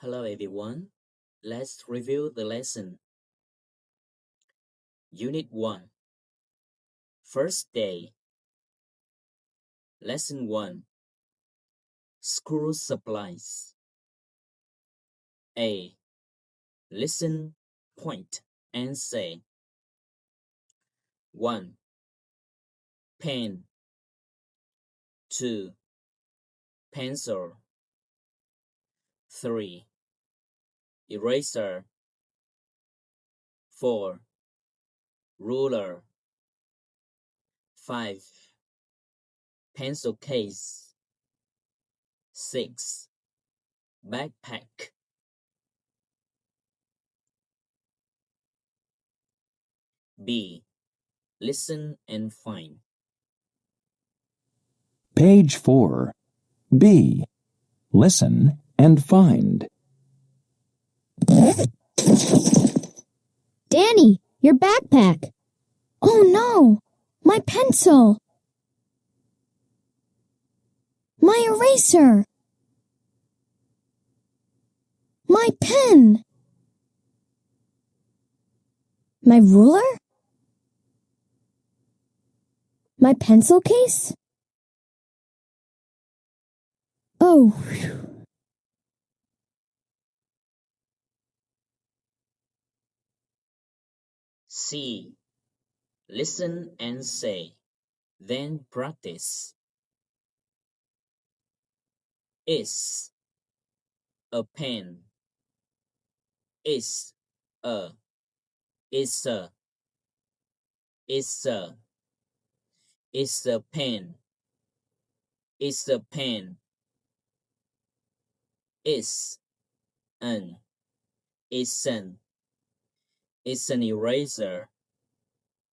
Hello everyone. Let's review the lesson. Unit 1. First day. Lesson 1. School supplies. A. Listen, point, and say. 1. Pen. 2. Pencil. 3. Eraser. 4. Ruler. 5. Pencil case. 6. Backpack. B. Listen and find. Page 4. B. Listen and find. Danny, your backpack. Oh no, my pencil. My eraser. My pen. My ruler? My pencil case? Oh, phew. C. Listen and say. Then practice. Is a pen. Is a. Is a. Is a. Is a pen. Is a pen. Is an. Is an. Is an eraser.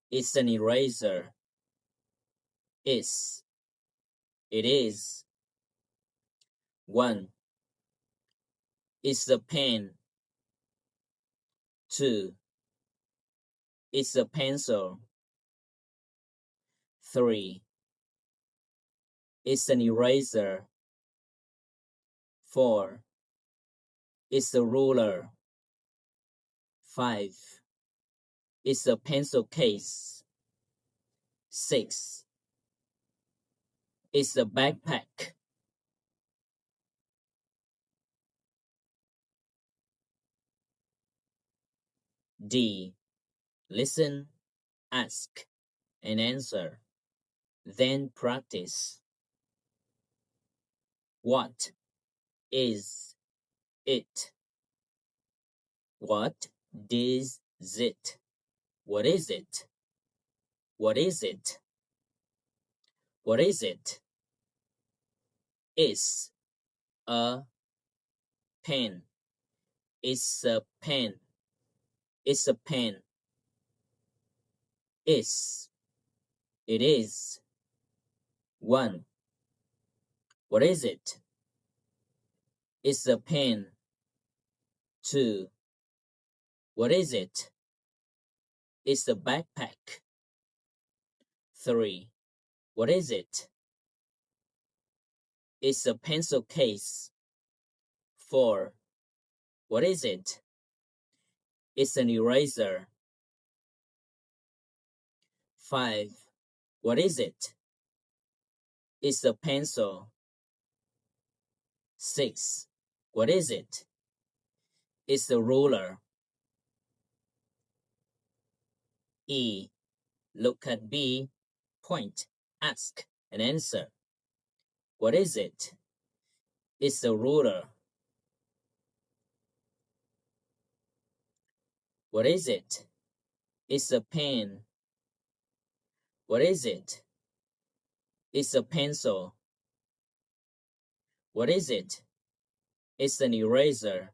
Is an eraser. Is. It is. 1. Is a pen. 2. Is a pencil. 3. Is an eraser. 4. Is a ruler. 5. Is a pencil case. 6. Is a backpack. D. Listen, ask, and answer. Then practice. What is it? What is it? What is it? What is it? What is it? Is a pen. Is a pen. Is a pen. Is. It is. 1. What is it? It's a pen. 2. What is it? It's a backpack. 3. What is it? It's a pencil case. 4. What is it? It's an eraser. 5. What is it? It's a pencil. 6. What is it? It's a ruler. E. Look at B, point, ask, and answer. What is it? It's a ruler. What is it? It's a pen. What is it? It's a pencil. What is it? It's an eraser.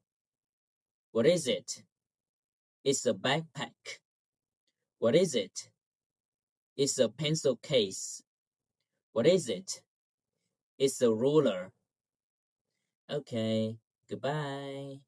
What is it? It's a backpack. What is it? It's a pencil case. What is it? It's a ruler. Okay, goodbye.